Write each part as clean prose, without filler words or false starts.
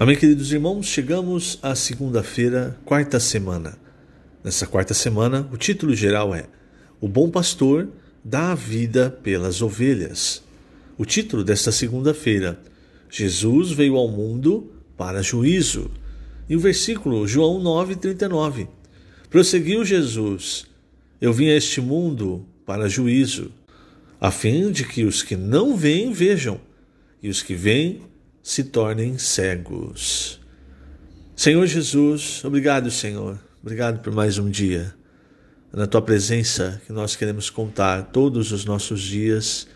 Amém, queridos irmãos, chegamos à segunda-feira, quarta semana. Nessa quarta semana, o título geral é O Bom Pastor dá a vida pelas ovelhas. O título desta segunda-feira, Jesus veio ao mundo para juízo. E o versículo, João 9,39. Prosseguiu Jesus, eu vim a este mundo para juízo, a fim de que os que não veem vejam, e os que veem se tornem cegos. Senhor Jesus, obrigado, Senhor. Obrigado por mais um dia. É na Tua presença que nós queremos contar todos os nossos dias,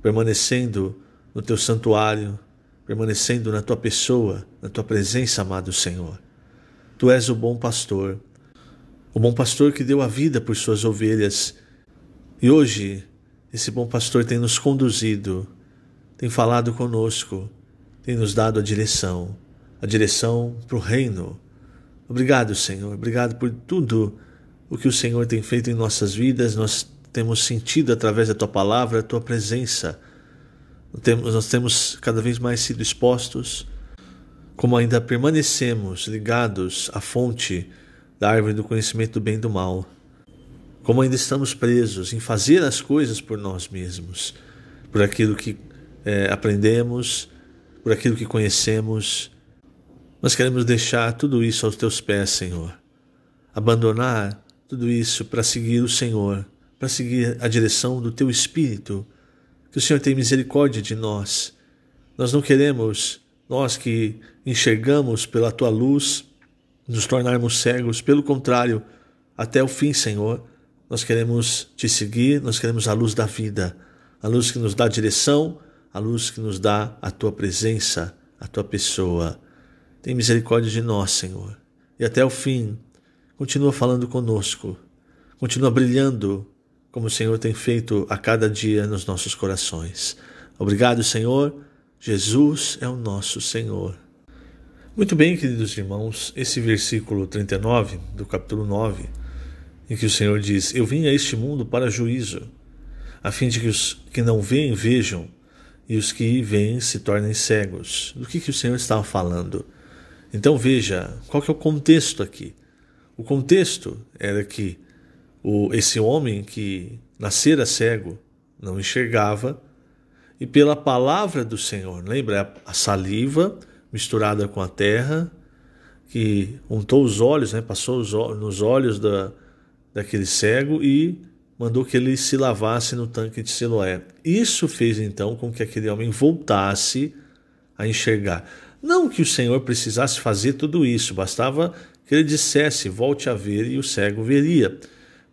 permanecendo no Teu santuário, permanecendo na Tua pessoa, na Tua presença, amado Senhor. Tu és o bom pastor que deu a vida por suas ovelhas. E hoje, esse bom pastor tem nos conduzido, tem falado conosco, tem nos dado a direção para o reino. Obrigado, Senhor. Obrigado por tudo o que o Senhor tem feito em nossas vidas. Nós temos sentido através da Tua palavra, a Tua presença. Nós temos cada vez mais sido expostos, como ainda permanecemos ligados à fonte da árvore do conhecimento do bem e do mal. Como ainda estamos presos em fazer as coisas por nós mesmos, por aquilo que aprendemos, por aquilo que conhecemos. Nós queremos deixar tudo isso aos Teus pés, Senhor. Abandonar tudo isso para seguir o Senhor, para seguir a direção do Teu Espírito. Que o Senhor tenha misericórdia de nós. Nós não queremos, nós que enxergamos pela Tua luz, nos tornarmos cegos. Pelo contrário, até o fim, Senhor, nós queremos Te seguir, nós queremos a luz da vida, a luz que nos dá direção, a luz que nos dá a Tua presença, a Tua pessoa. Tem misericórdia de nós, Senhor. E até o fim, continua falando conosco. Continua brilhando, como o Senhor tem feito a cada dia nos nossos corações. Obrigado, Senhor. Jesus é o nosso Senhor. Muito bem, queridos irmãos, esse versículo 39 do capítulo 9, em que o Senhor diz, eu vim a este mundo para juízo, a fim de que os que não veem vejam, e os que veem se tornem cegos. Do que o Senhor estava falando? Então veja, qual que é o contexto aqui? O contexto era que esse homem que nascera cego, não enxergava, e pela palavra do Senhor, lembra a saliva misturada com a terra, que untou os olhos, passou nos olhos daquele cego e mandou que ele se lavasse no tanque de Siloé. Isso fez então com que aquele homem voltasse a enxergar. Não que o Senhor precisasse fazer tudo isso, bastava que ele dissesse, volte a ver, e o cego veria.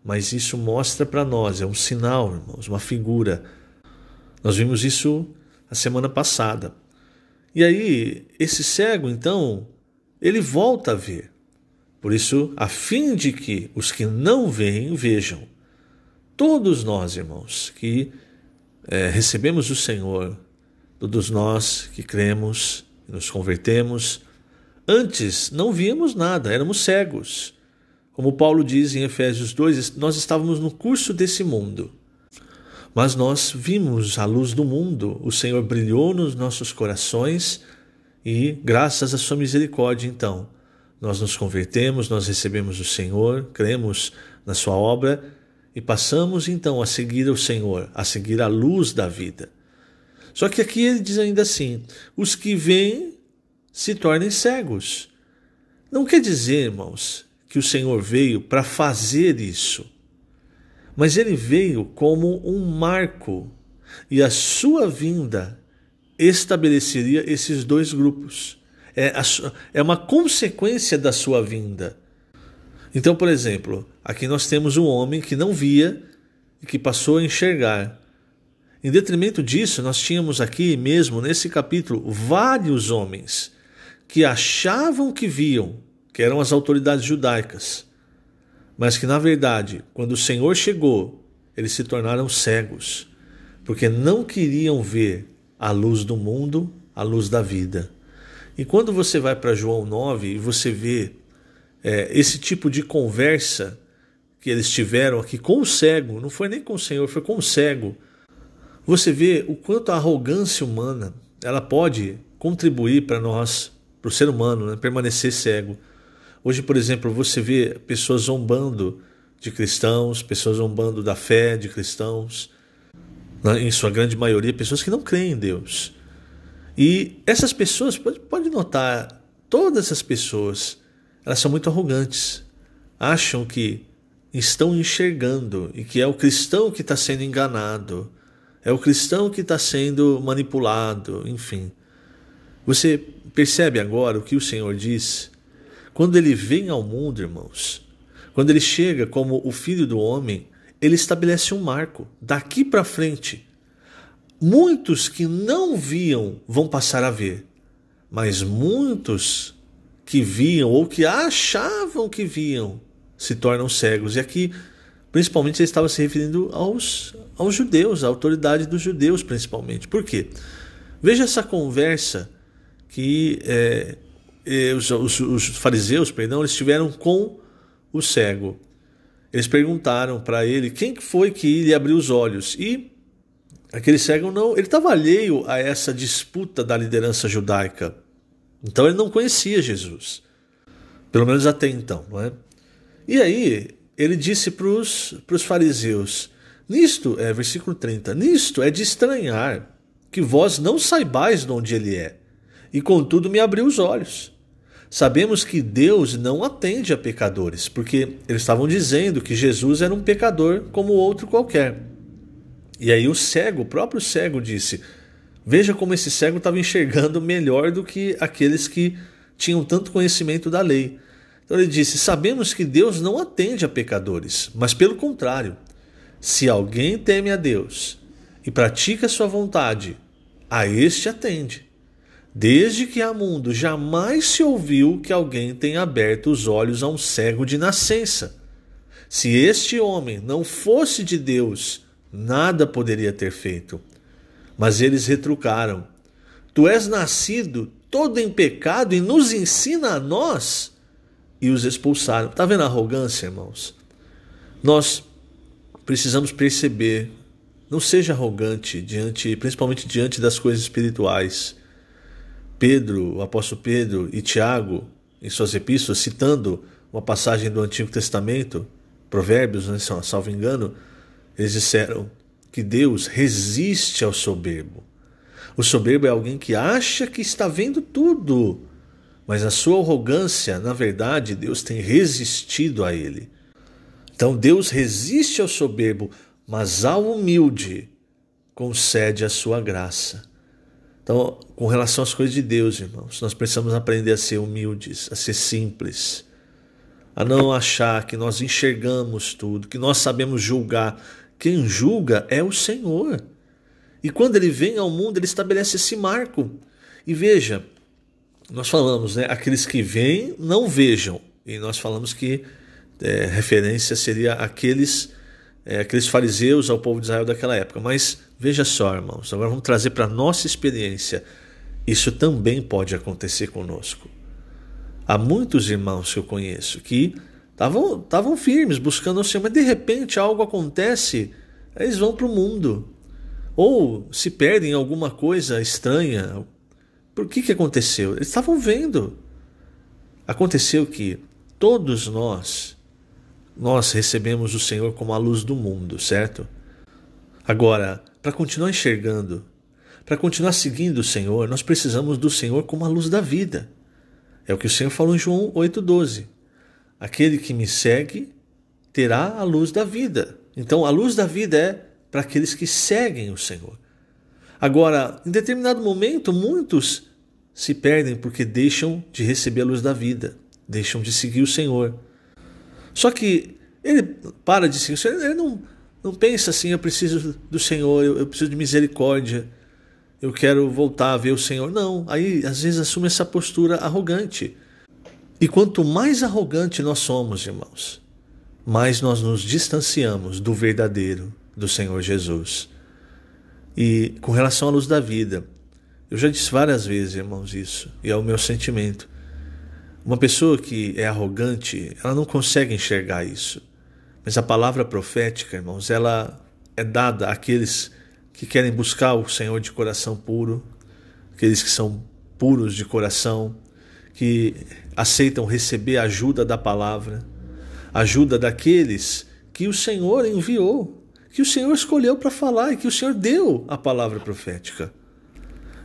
Mas isso mostra para nós, é um sinal, irmãos, uma figura. Nós vimos isso a semana passada. E aí, esse cego, então, ele volta a ver. Por isso, a fim de que os que não veem, vejam. Todos nós, irmãos, que recebemos o Senhor, todos nós que cremos, nos convertemos, antes não víamos nada, éramos cegos. Como Paulo diz em Efésios 2, nós estávamos no curso desse mundo, mas nós vimos a luz do mundo, o Senhor brilhou nos nossos corações e, graças à sua misericórdia, então, nós nos convertemos, nós recebemos o Senhor, cremos na sua obra, e passamos então a seguir o Senhor, a seguir a luz da vida. Só que aqui ele diz ainda assim, os que veem se tornem cegos. Não quer dizer, irmãos, que o Senhor veio para fazer isso, mas ele veio como um marco, e a sua vinda estabeleceria esses dois grupos. É uma consequência da sua vinda. Então, por exemplo, aqui nós temos um homem que não via e que passou a enxergar. Em detrimento disso, nós tínhamos aqui mesmo, nesse capítulo, vários homens que achavam que viam, que eram as autoridades judaicas, mas que, na verdade, quando o Senhor chegou, eles se tornaram cegos, porque não queriam ver a luz do mundo, a luz da vida. E quando você vai para João 9 e você vê esse tipo de conversa que eles tiveram aqui com o cego, não foi nem com o Senhor, foi com o cego, você vê o quanto a arrogância humana ela pode contribuir para nós para o ser humano, né, permanecer cego. Hoje, por exemplo, você vê pessoas zombando de cristãos, pessoas zombando da fé de cristãos, né, em sua grande maioria, pessoas que não creem em Deus. E essas pessoas, pode notar, todas essas pessoas, elas são muito arrogantes, acham que estão enxergando e que é o cristão que está sendo enganado, é o cristão que está sendo manipulado, enfim. Você percebe agora o que o Senhor diz? Quando ele vem ao mundo, irmãos, quando ele chega como o Filho do Homem, ele estabelece um marco. Daqui para frente, muitos que não viam vão passar a ver, mas muitos que viam ou que achavam que viam se tornam cegos. E aqui, principalmente, ele estava se referindo aos judeus, à autoridade dos judeus, principalmente. Por quê? Veja essa conversa que os fariseus, eles tiveram com o cego. Eles perguntaram para ele quem foi que lhe abriu os olhos. E aquele cego não, ele estava alheio a essa disputa da liderança judaica. Então ele não conhecia Jesus. Pelo menos até então, não é? E aí ele disse para os fariseus, versículo 30, nisto é de estranhar que vós não saibais de onde ele é, e contudo me abriu os olhos. Sabemos que Deus não atende a pecadores, porque eles estavam dizendo que Jesus era um pecador como outro qualquer. E aí o próprio cego disse, veja como esse cego estava enxergando melhor do que aqueles que tinham tanto conhecimento da lei. Então ele disse, sabemos que Deus não atende a pecadores, mas pelo contrário, se alguém teme a Deus e pratica sua vontade, a este atende. Desde que há mundo, jamais se ouviu que alguém tenha aberto os olhos a um cego de nascença. Se este homem não fosse de Deus, nada poderia ter feito. Mas eles retrucaram, tu és nascido todo em pecado e nos ensina a nós? E os expulsaram. Está vendo a arrogância, irmãos? Nós precisamos perceber, não seja arrogante, principalmente diante das coisas espirituais. O apóstolo Pedro e Tiago, em suas epístolas, citando uma passagem do Antigo Testamento, Provérbios, né, salvo engano, eles disseram que Deus resiste ao soberbo. O soberbo é alguém que acha que está vendo tudo, mas a sua arrogância, na verdade, Deus tem resistido a ele. Então Deus resiste ao soberbo, mas ao humilde concede a sua graça. Então, com relação às coisas de Deus, irmãos, nós precisamos aprender a ser humildes, a ser simples, a não achar que nós enxergamos tudo, que nós sabemos julgar. Quem julga é o Senhor. E quando ele vem ao mundo, ele estabelece esse marco. E veja, nós falamos, né, aqueles que veem não vejam. E nós falamos que referência seria aqueles fariseus ao povo de Israel daquela época. Mas veja só, irmãos, agora vamos trazer para a nossa experiência. Isso também pode acontecer conosco. Há muitos irmãos que eu conheço que estavam firmes, buscando o Senhor, mas de repente algo acontece, eles vão para o mundo. Ou se perdem em alguma coisa estranha. Por que aconteceu? Eles estavam vendo. Aconteceu que todos nós recebemos o Senhor como a luz do mundo, certo? Agora, para continuar enxergando, para continuar seguindo o Senhor, nós precisamos do Senhor como a luz da vida. É o que o Senhor falou em João 8,12. Aquele que me segue terá a luz da vida. Então, a luz da vida é para aqueles que seguem o Senhor. Agora, em determinado momento, muitos se perdem porque deixam de receber a luz da vida, deixam de seguir o Senhor. Só que ele para de seguir o Senhor, ele não pensa assim, eu preciso do Senhor, eu preciso de misericórdia, eu quero voltar a ver o Senhor. Não, aí às vezes assume essa postura arrogante. E quanto mais arrogante nós somos, irmãos, mais nós nos distanciamos do verdadeiro, do Senhor Jesus. E com relação à luz da vida, eu já disse várias vezes, irmãos, isso, e é o meu sentimento. Uma pessoa que é arrogante, ela não consegue enxergar isso. Mas a palavra profética, irmãos, ela é dada àqueles que querem buscar o Senhor de coração puro, aqueles que são puros de coração, que aceitam receber a ajuda da palavra, ajuda daqueles que o Senhor enviou, que o Senhor escolheu para falar e que o Senhor deu a palavra profética.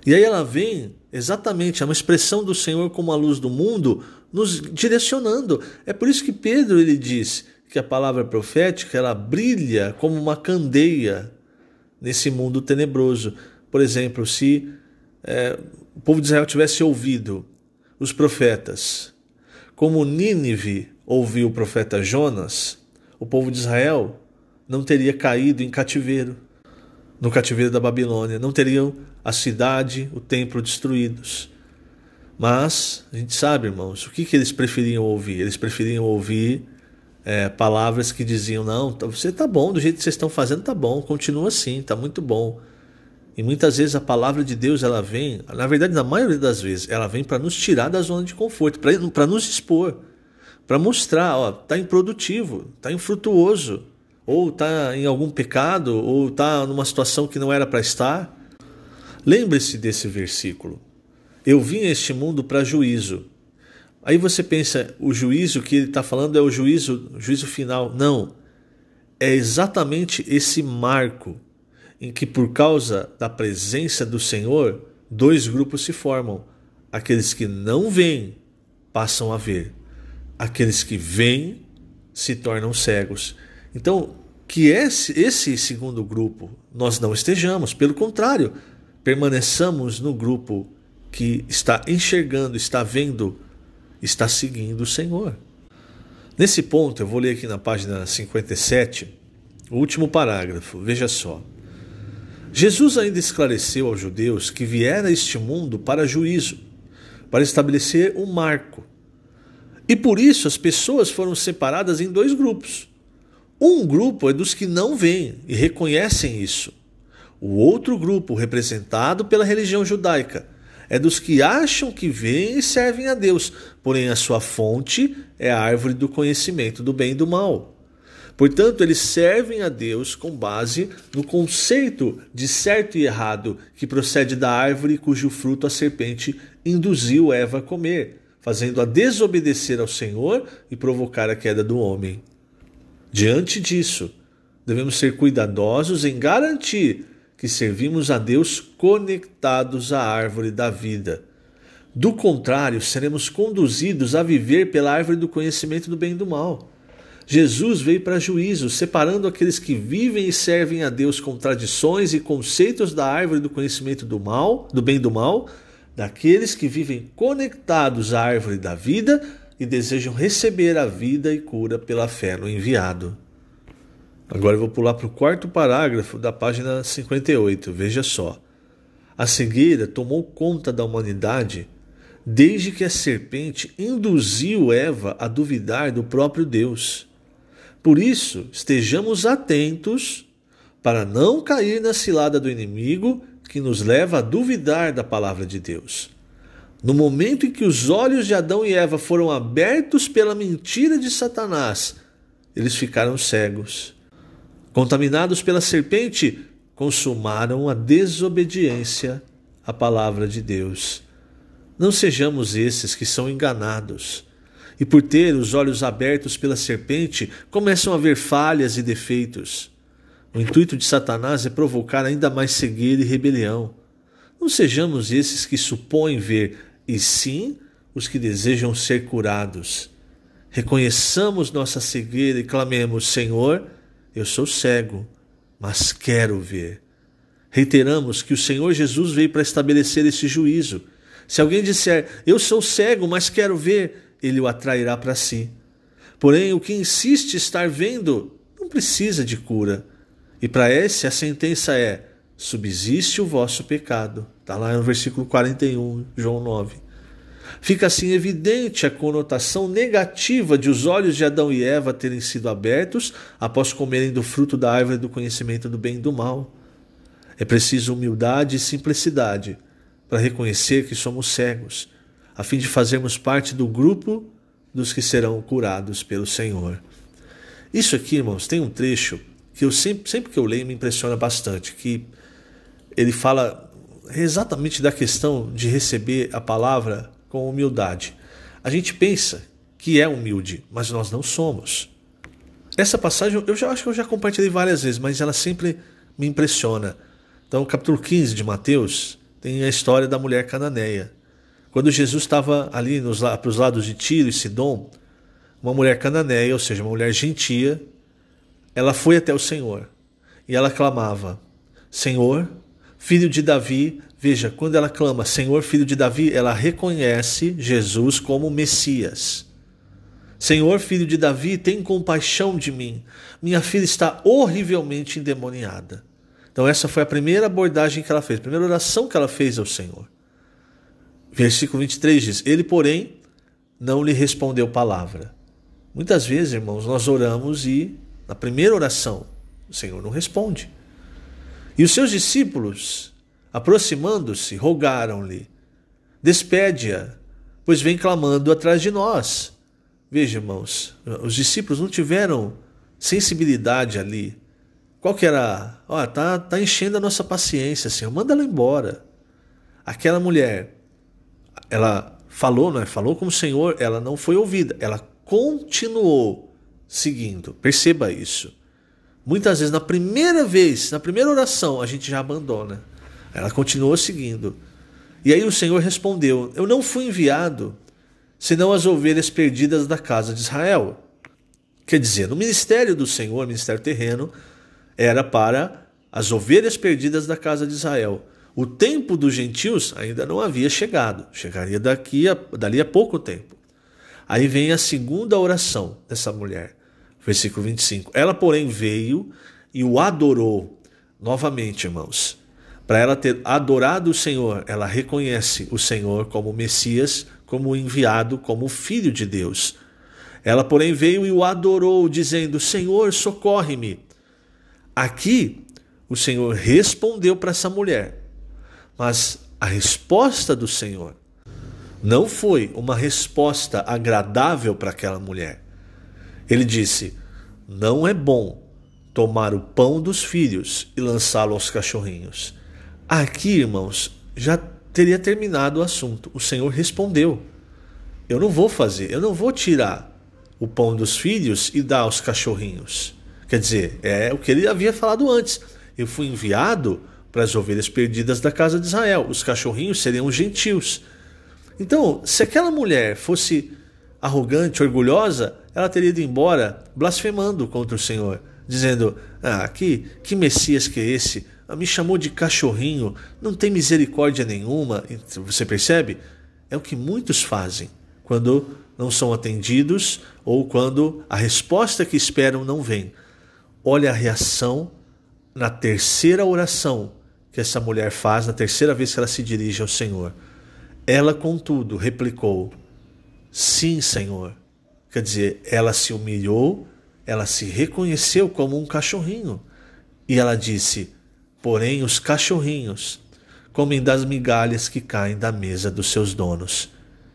E aí ela vem exatamente, é uma expressão do Senhor como a luz do mundo, nos direcionando. É por isso que Pedro ele diz que a palavra profética ela brilha como uma candeia nesse mundo tenebroso. Por exemplo, se o povo de Israel tivesse ouvido os profetas, como Nínive ouviu o profeta Jonas, o povo de Israel não teria caído em cativeiro, no cativeiro da Babilônia, não teriam a cidade, o templo destruídos. Mas a gente sabe, irmãos, o que eles preferiam ouvir? Eles preferiam ouvir palavras que diziam: não, você tá bom, do jeito que vocês estão fazendo tá bom, continua assim, tá muito bom. E muitas vezes a palavra de Deus ela vem, na verdade na maioria das vezes, ela vem para nos tirar da zona de conforto, para nos expor, para mostrar, ó, tá improdutivo, tá infrutuoso, ou tá em algum pecado, ou tá numa situação que não era para estar. Lembre-se desse versículo. Eu vim a este mundo para juízo. Aí você pensa, o juízo que ele está falando é o juízo final. Não. É exatamente esse marco em que, por causa da presença do Senhor, dois grupos se formam. Aqueles que não veem passam a ver. Aqueles que veem se tornam cegos. Então, que esse segundo grupo nós não estejamos. Pelo contrário, permaneçamos no grupo que está enxergando, está vendo, está seguindo o Senhor. Nesse ponto, eu vou ler aqui na página 57, o último parágrafo. Veja só. Jesus ainda esclareceu aos judeus que viera a este mundo para juízo, para estabelecer um marco. E por isso as pessoas foram separadas em dois grupos. Um grupo é dos que não veem e reconhecem isso. O outro grupo, representado pela religião judaica, é dos que acham que veem e servem a Deus, porém a sua fonte é a árvore do conhecimento do bem e do mal. Portanto, eles servem a Deus com base no conceito de certo e errado que procede da árvore cujo fruto a serpente induziu Eva a comer, fazendo-a desobedecer ao Senhor e provocar a queda do homem. Diante disso, devemos ser cuidadosos em garantir que servimos a Deus conectados à árvore da vida. Do contrário, seremos conduzidos a viver pela árvore do conhecimento do bem e do mal. Jesus veio para juízo, separando aqueles que vivem e servem a Deus com tradições e conceitos da árvore do conhecimento do mal, do bem e do mal, daqueles que vivem conectados à árvore da vida e desejam receber a vida e cura pela fé no enviado. Agora eu vou pular para o quarto parágrafo da página 58. Veja só. A cegueira tomou conta da humanidade desde que a serpente induziu Eva a duvidar do próprio Deus. Por isso, estejamos atentos para não cair na cilada do inimigo que nos leva a duvidar da palavra de Deus. No momento em que os olhos de Adão e Eva foram abertos pela mentira de Satanás, eles ficaram cegos. Contaminados pela serpente, consumaram a desobediência à palavra de Deus. Não sejamos esses que são enganados e, por ter os olhos abertos pela serpente, começam a ver falhas e defeitos. O intuito de Satanás é provocar ainda mais cegueira e rebelião. Não sejamos esses que supõem ver, e sim os que desejam ser curados. Reconheçamos nossa cegueira e clamemos: Senhor, eu sou cego, mas quero ver. Reiteramos que o Senhor Jesus veio para estabelecer esse juízo. Se alguém disser: eu sou cego, mas quero ver, ele o atrairá para si. Porém, o que insiste estar vendo não precisa de cura. E para esse a sentença é: subsiste o vosso pecado. Está lá no versículo 41, João 9. Fica assim evidente a conotação negativa de os olhos de Adão e Eva terem sido abertos após comerem do fruto da árvore do conhecimento do bem e do mal. É preciso humildade e simplicidade para reconhecer que somos cegos, a fim de fazermos parte do grupo dos que serão curados pelo Senhor. Isso aqui, irmãos, tem um trecho que eu sempre que eu leio me impressiona bastante, que ele fala exatamente da questão de receber a palavra com humildade. A gente pensa que é humilde, mas nós não somos. Essa passagem eu já acho que eu já compartilhei várias vezes, mas ela sempre me impressiona. Então, no capítulo 15 de Mateus, tem a história da mulher cananeia. Quando Jesus estava ali para os lados de Tiro e Sidom, uma mulher cananeia, ou seja, uma mulher gentia, ela foi até o Senhor e ela clamava: Senhor, filho de Davi. Veja, quando ela clama Senhor, filho de Davi, ela reconhece Jesus como Messias. Senhor, filho de Davi, tem compaixão de mim. Minha filha está horrivelmente endemoniada. Então essa foi a primeira abordagem que ela fez, a primeira oração que ela fez ao Senhor. Versículo 23 diz: Ele, porém, não lhe respondeu palavra. Muitas vezes, irmãos, nós oramos e na primeira oração o Senhor não responde. E os seus discípulos, aproximando-se, rogaram-lhe: Despede-a, pois vem clamando atrás de nós. Veja, irmãos, os discípulos não tiveram sensibilidade ali. Qual que era? Tá enchendo a nossa paciência, Senhor, manda ela embora. Aquela mulher, ela falou, não é? Falou com o Senhor, ela não foi ouvida, ela continuou seguindo. Perceba isso. Muitas vezes, na primeira oração, a gente já abandona. Ela continuou seguindo. E aí o Senhor respondeu: Eu não fui enviado senão as ovelhas perdidas da casa de Israel. Quer dizer, no ministério do Senhor, ministério terreno, era para as ovelhas perdidas da casa de Israel. O tempo dos gentios ainda não havia chegado. Chegaria dali a pouco tempo. Aí vem a segunda oração dessa mulher. Versículo 25. Ela, porém, veio e o adorou. Novamente, irmãos. Para ela ter adorado o Senhor, ela reconhece o Senhor como Messias, como enviado, como Filho de Deus. Ela, porém, veio e o adorou, dizendo: Senhor, socorre-me. Aqui, o Senhor respondeu para essa mulher. Mas a resposta do Senhor não foi uma resposta agradável para aquela mulher. Ele disse: Não é bom tomar o pão dos filhos e lançá-lo aos cachorrinhos. Aqui, irmãos, já teria terminado o assunto. O Senhor respondeu: Eu não vou tirar o pão dos filhos e dar aos cachorrinhos. Quer dizer, é o que ele havia falado antes. Eu fui enviado para as ovelhas perdidas da casa de Israel. Os cachorrinhos seriam os gentios. Então, se aquela mulher fosse arrogante, orgulhosa, ela teria ido embora blasfemando contra o Senhor, dizendo: que Messias que é esse? Me chamou de cachorrinho, não tem misericórdia nenhuma. Você percebe? É o que muitos fazem quando não são atendidos ou quando a resposta que esperam não vem. Olha a reação na terceira oração que essa mulher faz, na terceira vez que ela se dirige ao Senhor. Ela, contudo, replicou: Sim, Senhor. Quer dizer, ela se humilhou, ela se reconheceu como um cachorrinho. E ela disse: Porém, os cachorrinhos comem das migalhas que caem da mesa dos seus donos.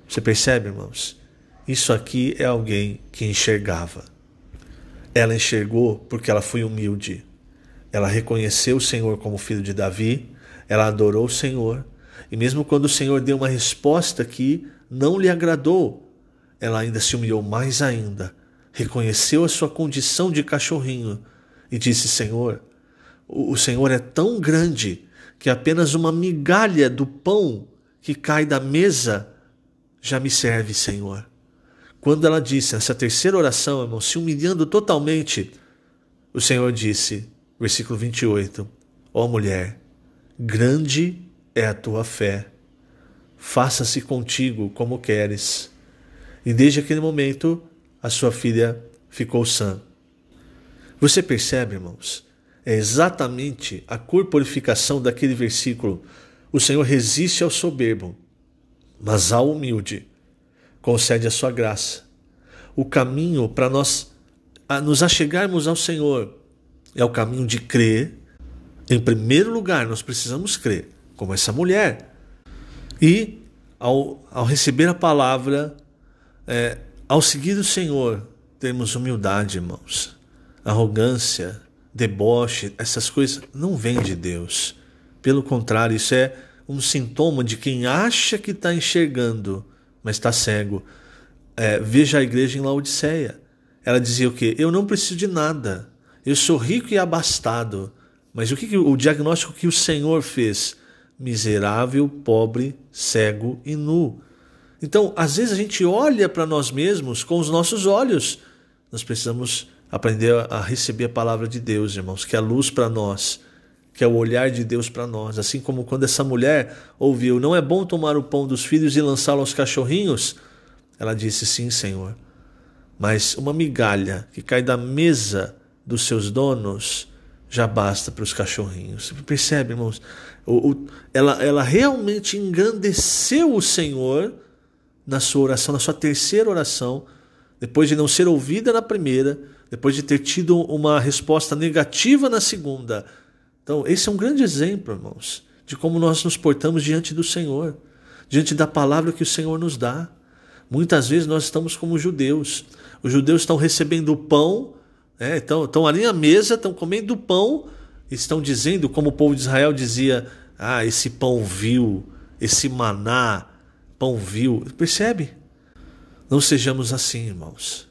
Você percebe, irmãos? Isso aqui é alguém que enxergava. Ela enxergou porque ela foi humilde. Ela reconheceu o Senhor como filho de Davi, ela adorou o Senhor. E mesmo quando o Senhor deu uma resposta que não lhe agradou, ela ainda se humilhou mais ainda, reconheceu a sua condição de cachorrinho e disse: Senhor, o Senhor é tão grande que apenas uma migalha do pão que cai da mesa já me serve, Senhor. Quando ela disse essa terceira oração, irmão, se humilhando totalmente, o Senhor disse, versículo 28, ó mulher, grande é a tua fé, faça-se contigo como queres. E desde aquele momento, a sua filha ficou sã. Você percebe, irmãos? É exatamente a corporificação daquele versículo. O Senhor resiste ao soberbo, mas ao humilde concede a sua graça. O caminho para nós nos achegarmos ao Senhor é o caminho de crer. Em primeiro lugar, nós precisamos crer, como essa mulher. E ao receber a palavra, ao seguir o Senhor, temos humildade, irmãos. Arrogância, deboche, essas coisas não vêm de Deus. Pelo contrário, isso é um sintoma de quem acha que está enxergando, mas está cego. Veja a igreja em Laodiceia. Ela dizia o quê? Eu não preciso de nada. Eu sou rico e abastado. Mas o diagnóstico que o Senhor fez? Miserável, pobre, cego e nu. Então, às vezes a gente olha para nós mesmos com os nossos olhos. Nós precisamos aprender a receber a palavra de Deus, irmãos, que é a luz para nós, que é o olhar de Deus para nós. Assim como quando essa mulher ouviu, não é bom tomar o pão dos filhos e lançá-lo aos cachorrinhos? Ela disse, sim, Senhor. Mas uma migalha que cai da mesa dos seus donos já basta para os cachorrinhos. Você percebe, irmãos? Ela realmente engrandeceu o Senhor na sua oração, na sua terceira oração, depois de não ser ouvida na primeira, depois de ter tido uma resposta negativa na segunda. Então, esse é um grande exemplo, irmãos, de como nós nos portamos diante do Senhor, diante da palavra que o Senhor nos dá. Muitas vezes nós estamos como os judeus. Os judeus estão recebendo o pão, estão ali à mesa, estão comendo o pão, estão dizendo, como o povo de Israel dizia, esse pão vil, esse maná, pão vil. Percebe? Não sejamos assim, irmãos.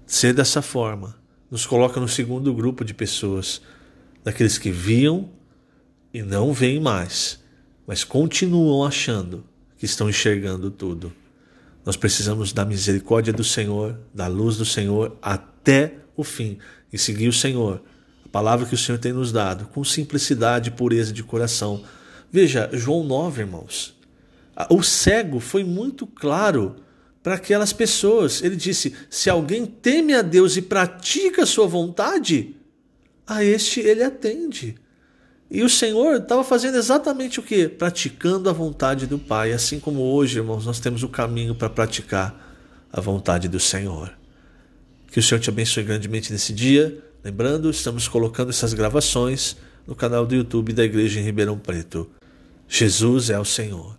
Ser dessa forma nos coloca no segundo grupo de pessoas, daqueles que viam e não veem mais, mas continuam achando que estão enxergando tudo. Nós precisamos da misericórdia do Senhor, da luz do Senhor até o fim e seguir o Senhor, a palavra que o Senhor tem nos dado, com simplicidade e pureza de coração. Veja, João 9, irmãos. O cego foi muito claro para aquelas pessoas. Ele disse, se alguém teme a Deus e pratica a sua vontade, a este ele atende. E o Senhor estava fazendo exatamente o quê? Praticando a vontade do Pai. Assim como hoje, irmãos, nós temos o caminho para praticar a vontade do Senhor. Que o Senhor te abençoe grandemente nesse dia. Lembrando, estamos colocando essas gravações no canal do YouTube da Igreja em Ribeirão Preto. Jesus é o Senhor.